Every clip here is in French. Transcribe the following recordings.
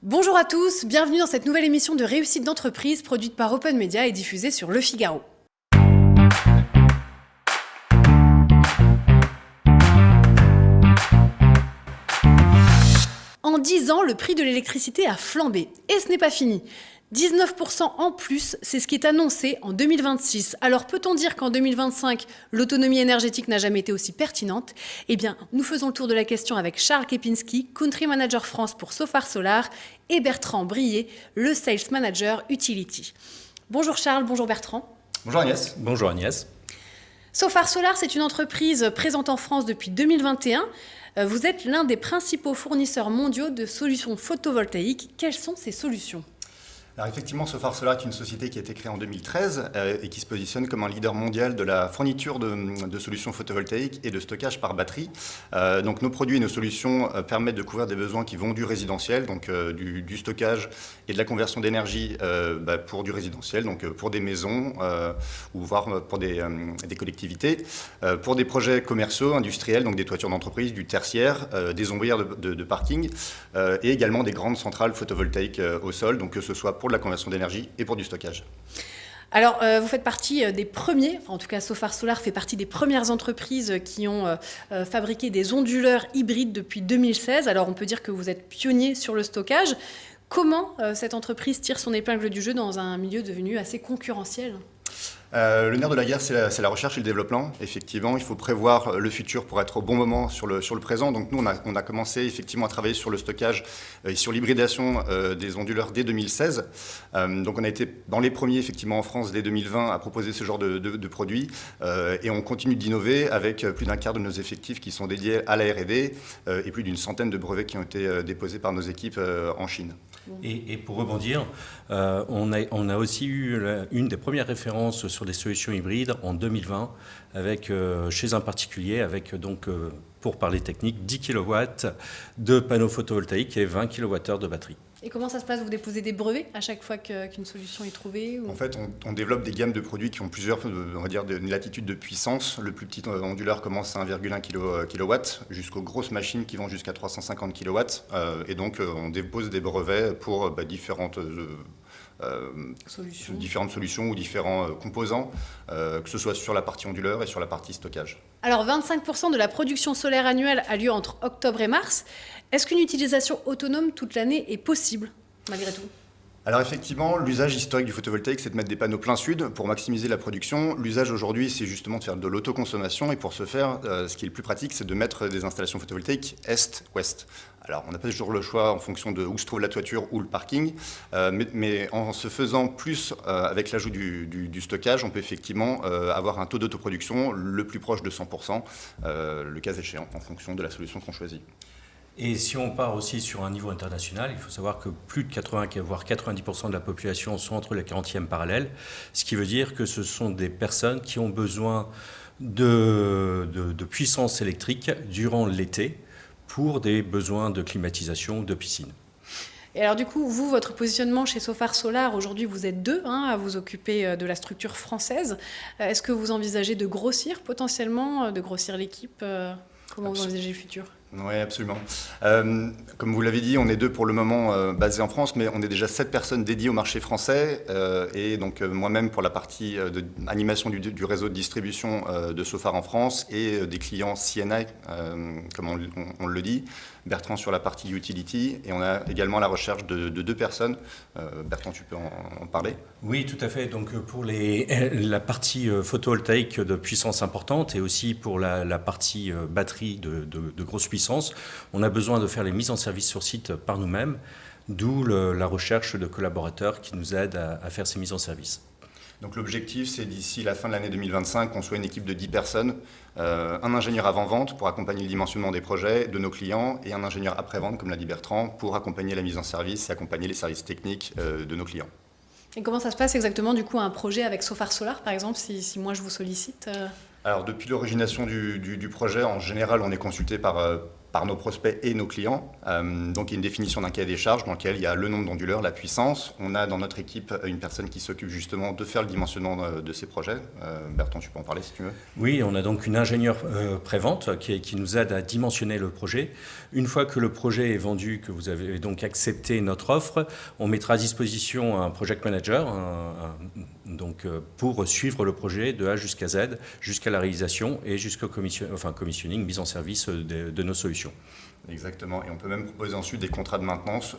Bonjour à tous, bienvenue dans cette nouvelle émission de réussite d'entreprise produite par Open Media et diffusée sur Le Figaro. En 10 ans, le prix de l'électricité a flambé. Et ce n'est pas fini. 19% en plus, c'est ce qui est annoncé en 2026. Alors peut-on dire qu'en 2025, l'autonomie énergétique n'a jamais été aussi pertinente ? Eh bien, nous faisons le tour de la question avec Charles Kepinski, Country Manager France pour Sofar Solar, et Bertrand Brier, le Sales Manager Utility. Bonjour Charles, bonjour Bertrand. Bonjour Agnès. Bonjour Agnès. Sofar Solar, c'est une entreprise présente en France depuis 2021. Vous êtes l'un des principaux fournisseurs mondiaux de solutions photovoltaïques. Quelles sont ces solutions ? Alors effectivement, Sofar Solar est une société qui a été créée en 2013 et qui se positionne comme un leader mondial de la fourniture de solutions photovoltaïques et de stockage par batterie. Donc nos produits et nos solutions permettent de couvrir des besoins qui vont du résidentiel, donc du stockage et de la conversion d'énergie pour du résidentiel, donc pour des maisons ou voire pour des collectivités, pour des projets commerciaux, industriels, donc des toitures d'entreprise, du tertiaire, des ombrières de parking et également des grandes centrales photovoltaïques au sol, donc que ce soit pour de la conversion d'énergie et pour du stockage. Alors, vous faites partie des premiers, en tout cas Sofar Solar fait partie des premières entreprises qui ont fabriqué des onduleurs hybrides depuis 2016. Alors, on peut dire que vous êtes pionnier sur le stockage. Comment cette entreprise tire son épingle du jeu dans un milieu devenu assez concurrentiel ? Le nerf de la guerre, c'est la recherche et le développement. Effectivement, il faut prévoir le futur pour être au bon moment sur le présent. Donc nous, on a commencé effectivement à travailler sur le stockage et sur l'hybridation des onduleurs dès 2016. Donc on a été dans les premiers effectivement en France dès 2020 à proposer ce genre de produits. Et on continue d'innover avec plus d'un quart de nos effectifs qui sont dédiés à la R&D et plus d'une centaine de brevets qui ont été déposés par nos équipes en Chine. Et pour rebondir, on a aussi eu une des premières références sur des solutions hybrides en 2020 avec, chez un particulier avec donc, pour parler technique, 10 kW de panneaux photovoltaïques et 20 kWh de batterie. Et comment ça se passe ? Vous déposez des brevets à chaque fois qu'une solution est trouvée ou... En fait, on développe des gammes de produits qui ont plusieurs, on va dire, latitudes de puissance. Le plus petit onduleur commence à 1,1 kW jusqu'aux grosses machines qui vont jusqu'à 350 kW. Et donc, on dépose des brevets pour différentes solutions ou différents composants, que ce soit sur la partie onduleur et sur la partie stockage. Alors 25% de la production solaire annuelle a lieu entre octobre et mars. Est-ce qu'une utilisation autonome toute l'année est possible, malgré tout ? Alors effectivement, l'usage historique du photovoltaïque, c'est de mettre des panneaux plein sud pour maximiser la production. L'usage aujourd'hui, c'est justement de faire de l'autoconsommation. Et pour ce faire, ce qui est le plus pratique, c'est de mettre des installations photovoltaïques est-ouest. Alors, on n'a pas toujours le choix en fonction de où se trouve la toiture ou le parking. Mais en se faisant plus avec l'ajout du stockage, on peut effectivement avoir un taux d'autoproduction le plus proche de 100%, le cas échéant, en fonction de la solution qu'on choisit. Et si on part aussi sur un niveau international, il faut savoir que plus de 80, voire 90% de la population sont entre les 40e parallèles, ce qui veut dire que ce sont des personnes qui ont besoin de puissance électrique durant l'été pour des besoins de climatisation ou de piscine. Et alors du coup, vous, votre positionnement chez Sofar Solar, aujourd'hui vous êtes deux à vous occuper de la structure française. Est-ce que vous envisagez de grossir potentiellement, de grossir l'équipe ? Comment vous envisagez le futur ? Oui, absolument. Comme vous l'avez dit, on est deux pour le moment basés en France, mais on est déjà 7 personnes dédiées au marché français. Et donc moi-même pour la partie animation du réseau de distribution de Sofar en France et des clients CNI, comme on le dit. Bertrand sur la partie utility. Et on a également la recherche de 2 personnes. Bertrand, tu peux en parler ? Oui, tout à fait. Donc pour la partie photovoltaïque de puissance importante et aussi pour la partie batterie de grosse puissance, on a besoin de faire les mises en service sur site par nous-mêmes, d'où la recherche de collaborateurs qui nous aident à faire ces mises en service. Donc l'objectif, c'est d'ici la fin de l'année 2025 qu'on soit une équipe de 10 personnes, un ingénieur avant-vente pour accompagner le dimensionnement des projets de nos clients et un ingénieur après-vente, comme l'a dit Bertrand, pour accompagner la mise en service et accompagner les services techniques de nos clients. Et comment ça se passe exactement du coup un projet avec Sofar Solar par exemple, si moi je vous sollicite Alors depuis l'origination du projet, en général, on est consulté par par nos prospects et nos clients. Donc il y a une définition d'un cahier des charges dans lequel il y a le nombre d'onduleurs, la puissance. On a dans notre équipe une personne qui s'occupe justement de faire le dimensionnement de ces projets. Bertrand, tu peux en parler si tu veux. Oui, on a donc une ingénieure prévente qui nous aide à dimensionner le projet. Une fois que le projet est vendu, que vous avez donc accepté notre offre, on mettra à disposition un project manager donc, pour suivre le projet de A jusqu'à Z, jusqu'à la réalisation et jusqu'au commissioning, mise en service de nos solutions. Exactement, et on peut même proposer ensuite des contrats de maintenance,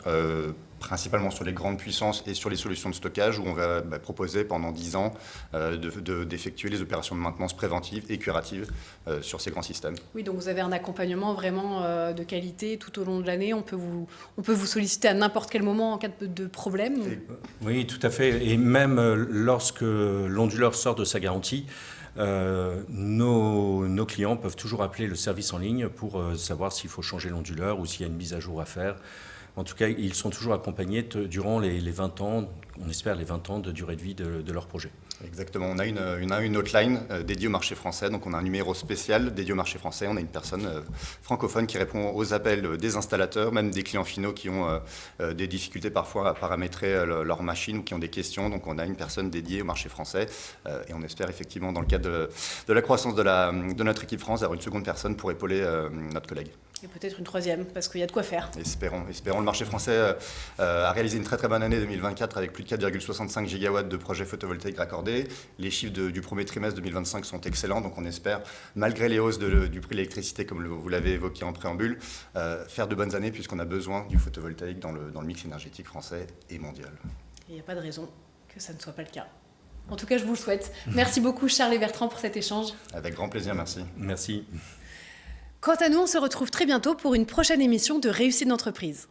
principalement sur les grandes puissances et sur les solutions de stockage, où on va proposer pendant 10 ans d'effectuer les opérations de maintenance préventive et curative sur ces grands systèmes. Oui, donc vous avez un accompagnement vraiment de qualité tout au long de l'année. On peut vous solliciter à n'importe quel moment en cas de problème. Oui, tout à fait, et même lorsque l'onduleur sort de sa garantie, nos clients peuvent toujours appeler le service en ligne pour savoir s'il faut changer l'onduleur ou s'il y a une mise à jour à faire. En tout cas, ils sont toujours accompagnés durant les 20 ans, on espère les 20 ans de durée de vie de leur projet. Exactement, on a une hotline dédiée au marché français, donc on a un numéro spécial dédié au marché français, on a une personne francophone qui répond aux appels des installateurs, même des clients finaux qui ont des difficultés parfois à paramétrer leur machine ou qui ont des questions, donc on a une personne dédiée au marché français et on espère effectivement dans le cadre de la croissance de notre équipe France avoir une seconde personne pour épauler notre collègue. Et peut-être une troisième, parce qu'il y a de quoi faire. Espérons. Le marché français a réalisé une très très bonne année 2024 avec plus de 4,65 gigawatts de projets photovoltaïques raccordés. Les chiffres du premier trimestre 2025 sont excellents, donc on espère, malgré les hausses du prix de l'électricité, comme vous l'avez évoqué en préambule, faire de bonnes années puisqu'on a besoin du photovoltaïque dans le mix énergétique français et mondial. Il n'y a pas de raison que ça ne soit pas le cas. En tout cas, je vous le souhaite. Merci beaucoup Charles et Bertrand pour cet échange. Avec grand plaisir, merci. Merci. Quant à nous, on se retrouve très bientôt pour une prochaine émission de Réussite d'entreprise.